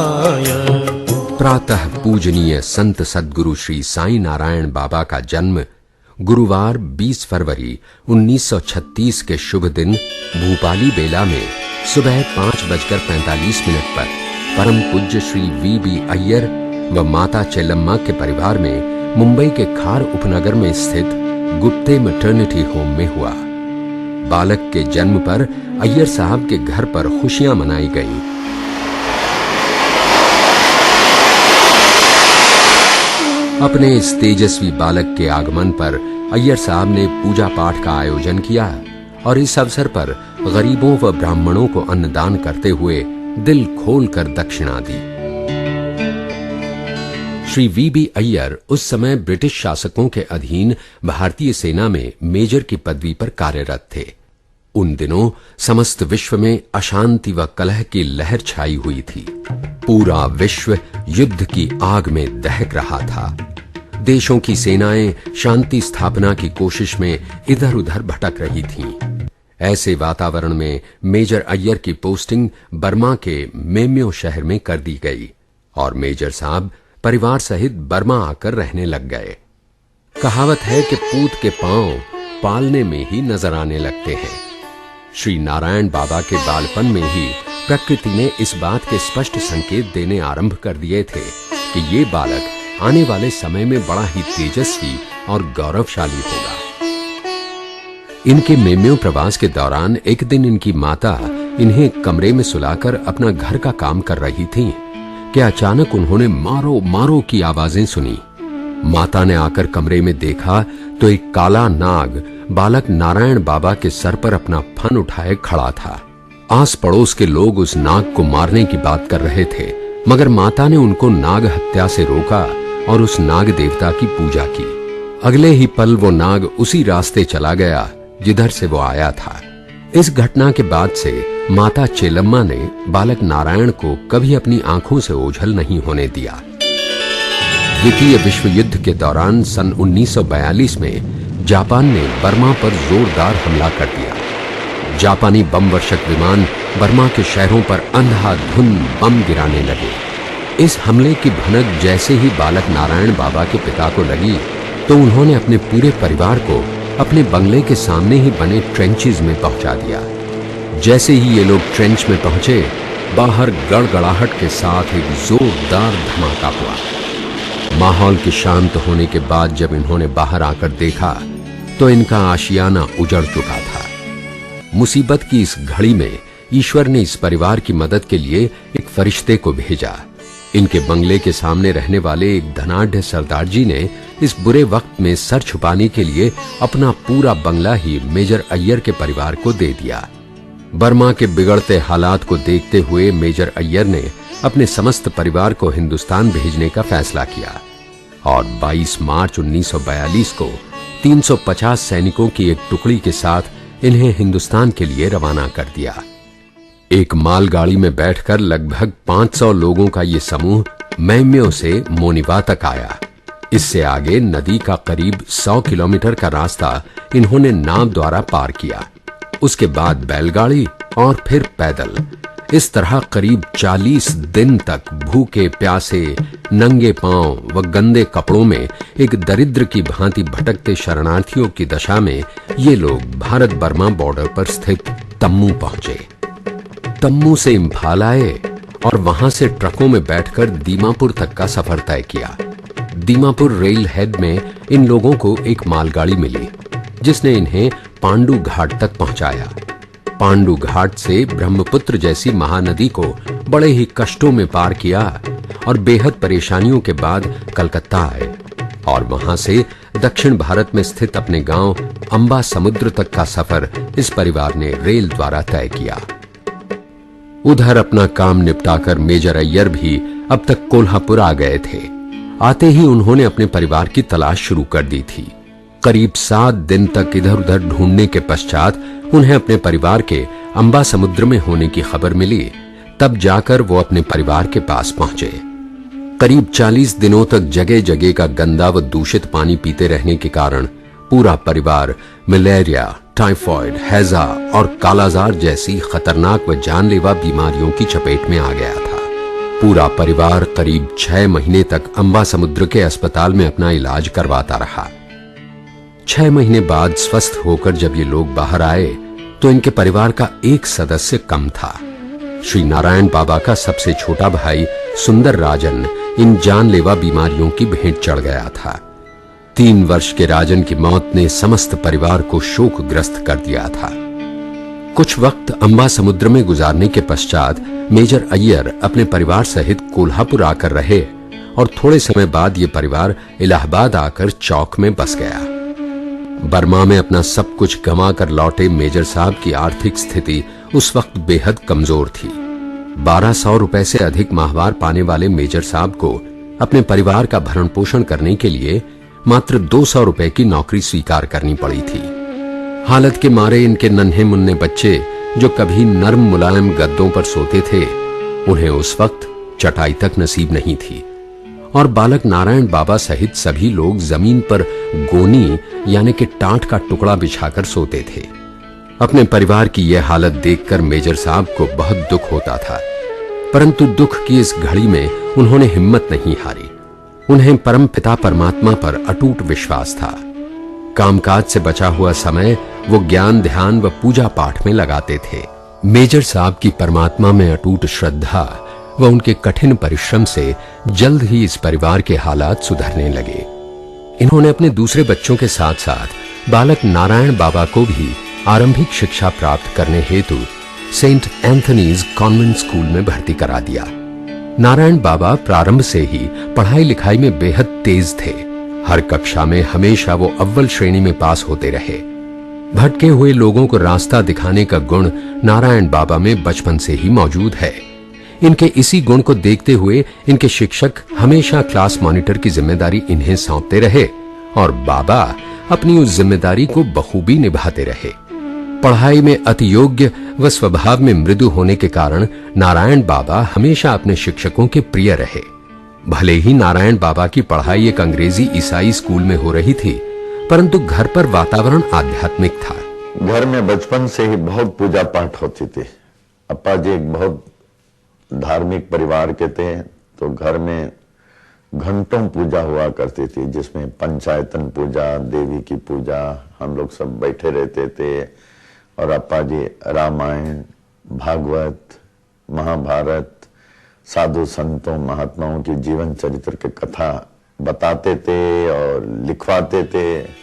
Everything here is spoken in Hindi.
शिवाय। प्रातः पूजनीय संत सद्गुरु श्री साईं नारायण बाबा का जन्म गुरुवार 20 फरवरी 1936 के शुभ दिन भूपाली बेला में सुबह 5:45 पर परम पूज्य श्री वी.बी. अय्यर व माता चेल्लम्मा के परिवार में मुंबई के खार उपनगर में स्थित गुप्ते मैटरनिटी होम में हुआ। बालक के जन्म पर अय्यर साहब के घर पर खुशियां मनाई गईं। अपने इस तेजस्वी बालक के आगमन पर अय्यर साहब ने पूजा पाठ का आयोजन किया और इस अवसर पर गरीबों व ब्राह्मणों को अन्नदान करते हुए दिल खोलकर दक्षिणा दी। श्री वी.बी. अय्यर उस समय ब्रिटिश शासकों के अधीन भारतीय सेना में मेजर की पदवी पर कार्यरत थे। उन दिनों समस्त विश्व में अशांति व कलह की लहर छाई हुई थी। पूरा विश्व युद्ध की आग में दहक रहा था। देशों की सेनाएं शांति स्थापना की कोशिश में इधर उधर भटक रही थीं। ऐसे वातावरण में मेजर अय्यर की पोस्टिंग बर्मा के मेम्यो शहर में कर दी गई और मेजर साहब परिवार सहित बर्मा आकर रहने लग गए। कहावत है कि पूत के पांव पालने में ही नजर आने लगते हैं। श्री नारायण बाबा के बालपन में ही प्रकृति ने इस बात के स्पष्ट संकेत देने आरंभ कर दिए थे कि ये बालक आने वाले समय में बड़ा ही तेजस्वी और गौरवशाली होगा। इनके मेम्यो प्रवास के दौरान एक दिन इनकी माता इन्हें कमरे में सुलाकर अपना घर का काम कर रही थीं कि अचानक उन्होंने मारो मारो की आवाजें सुनी। माता ने आकर कमरे में देखा तो एक काला नाग बालक नारायण बाबा के सर पर अपना फन उठाए खड़ा था। आस पड़ोस के लोग उस नाग को मारने की बात कर रहे थे, मगर माता ने उनको नाग हत्या से रोका और उस नाग देवता की पूजा की। अगले ही पल वो नाग उसी रास्ते चला गया जिधर से वो आया था। इस घटना के बाद से माता चेल्लम्मा ने बालक नारायण को कभी अपनी आंखों से ओझल नहीं होने दिया। द्वितीय विश्व युद्ध के दौरान सन 1942 में जापान ने बर्मा पर जोरदार हमला कर दिया। जापानी बम वर्षक विमान बर्मा के शहरों पर अंधाधुंध बम गिराने लगे। इस हमले की भनक जैसे ही बालक नारायण बाबा के पिता को लगी तो उन्होंने अपने पूरे परिवार को अपने बंगले के सामने ही बने ट्रेंचेस में पहुंचा दिया। जैसे ही ये लोग ट्रेंच में पहुंचे, बाहर गड़गड़ाहट के साथ एक जोरदार धमाका हुआ। माहौल के शांत होने के बाद जब इन्होंने बाहर आकर देखा तो इनका आशियाना उजड़ चुका था। मुसीबत की इस घड़ी में ईश्वर ने इस परिवार की मदद के लिए एक फरिश्ते को भेजा। इनके बंगले के सामने रहने वाले एक धनाढ्य सरदार जी ने इस बुरे वक्त में सर छुपाने के लिए अपना पूरा बंगला ही मेजर अय्यर के परिवार को दे दिया। बर्मा के बिगड़ते हालात को देखते हुए मेजर अय्यर ने अपने समस्त परिवार को हिंदुस्तान भेजने का फैसला किया और 22 मार्च 1942 को 350 सैनिकों की एक टुकड़ी के साथ इन्हें हिंदुस्तान के लिए रवाना कर दिया। एक मालगाड़ी में बैठकर लगभग 500 लोगों का ये समूह मेम्यो से मोनिवा तक आया। इससे आगे नदी का करीब 100 किलोमीटर का रास्ता इन्होंने नाव द्वारा पार किया। उसके बाद बैलगाड़ी और फिर पैदल। इस तरह करीब 40 दिन तक भूखे प्यासे नंगे पांव व गंदे कपड़ों में एक दरिद्र की भांति भटकते शरणार्थियों की दशा में ये लोग भारत बर्मा बॉर्डर पर स्थित तम्मू पहुंचे। तम्मू से इम्फाल आए और वहां से ट्रकों में बैठकर दीमापुर तक का सफर तय किया। दीमापुर रेल हेड में इन लोगों को एक मालगाड़ी मिली जिसने इन्हें पांडु घाट तक पहुंचाया। पांडु घाट से ब्रह्मपुत्र जैसी महानदी को बड़े ही कष्टों में पार किया और बेहद परेशानियों के बाद कलकत्ता आए और वहां से दक्षिण भारत में स्थित अपने गांव अंबा समुद्र तक का सफर इस परिवार ने रेल द्वारा तय किया। उधर अपना काम निपटाकर मेजर अय्यर भी अब तक कोल्हापुर आ गए थे। आते ही उन्होंने अपने परिवार की तलाश शुरू कर दी थी। करीब 7 दिन तक इधर उधर ढूंढने के पश्चात उन्हें अपने परिवार के अंबा समुद्र में होने की खबर मिली। तब जाकर वो अपने परिवार के पास पहुंचे। करीब 40 दिनों तक जगह जगह का गंदा व दूषित पानी पीते रहने के कारण पूरा परिवार मलेरिया, टाइफॉइड, हैजा और कालाजार जैसी खतरनाक व जानलेवा बीमारियों की चपेट में आ गया था। पूरा परिवार करीब 6 महीने तक अंबा समुद्र के अस्पताल में अपना इलाज करवाता रहा। 6 महीने बाद स्वस्थ होकर जब ये लोग बाहर आए तो इनके परिवार का एक सदस्य कम था। श्री नारायण बाबा का सबसे छोटा भाई सुंदर राजन इन जानलेवा बीमारियों की भेंट चढ़ गया था। 3 वर्ष के राजन की मौत ने समस्त परिवार को शोकग्रस्त कर दिया था। कुछ वक्त अंबा समुद्र में गुजारने के पश्चात मेजर अय्यर अपने परिवार सहित कोल्हापुर आकर रहे और थोड़े समय बाद ये परिवार इलाहाबाद आकर चौक में बस गया। बर्मा में अपना सब कुछ गंवा कर लौटे मेजर साहब की आर्थिक स्थिति उस वक्त बेहद कमजोर थी। 1200 रुपए से अधिक माहवार पाने वाले मेजर साहब को अपने परिवार का भरण पोषण करने के लिए मात्र 200 रुपए की नौकरी स्वीकार करनी पड़ी थी। हालत के मारे इनके नन्हे मुन्ने बच्चे जो कभी नर्म मुलायम गद्दों पर सोते थे, उन्हें उस वक्त चटाई तक नसीब नहीं थी और बालक नारायण बाबा सहित सभी लोग जमीन पर गोनी यानी कि टाट का टुकड़ा बिछाकर सोते थे। अपने परिवार की यह हालत देखकर मेजर साहब को बहुत दुख होता था, परंतु दुख की इस घड़ी में उन्होंने हिम्मत नहीं हारी। उन्हें परम पिता परमात्मा पर अटूट विश्वास था। कामकाज से बचा हुआ समय वो ज्ञान ध्यान व पूजा पाठ में लगाते थे। मेजर साहब की परमात्मा में अटूट श्रद्धा व उनके कठिन परिश्रम से जल्द ही इस परिवार के हालात सुधरने लगे। इन्होंने अपने दूसरे बच्चों के साथ साथ बालक नारायण बाबा को भी आरंभिक शिक्षा प्राप्त करने हेतु सेंट एंथनीज कॉन्वेंट स्कूल में भर्ती करा दिया। नारायण बाबा प्रारंभ से ही पढ़ाई लिखाई में बेहद तेज थे। हर कक्षा में हमेशा वो अव्वल श्रेणी में पास होते रहे। भटके हुए लोगों को रास्ता दिखाने का गुण नारायण बाबा में बचपन से ही मौजूद है। इनके इसी गुण को देखते हुए इनके शिक्षक हमेशा क्लास मॉनिटर की जिम्मेदारी इन्हें सौंपते रहे और बाबा अपनी उस जिम्मेदारी को बखूबी निभाते रहे। पढ़ाई में अति योग्य व स्वभाव में मृदु होने के कारण नारायण बाबा हमेशा अपने शिक्षकों के प्रिय रहे। भले ही नारायण बाबा की पढ़ाई एक अंग्रेजी ईसाई स्कूल में हो रही थी, परंतु घर पर वातावरण आध्यात्मिक था। घर में बचपन से ही बहुत पूजा पाठ होती थी। अप्पा जी एक बहुत धार्मिक परिवार के थे, तो घर में घंटों पूजा हुआ करती थी, जिसमें पंचायतन पूजा, देवी की पूजा, हम लोग सब बैठे रहते थे और अप्पा जी रामायण, भागवत, महाभारत, साधु संतों महात्माओं की जीवन चरित्र के कथा बताते थे और लिखवाते थे।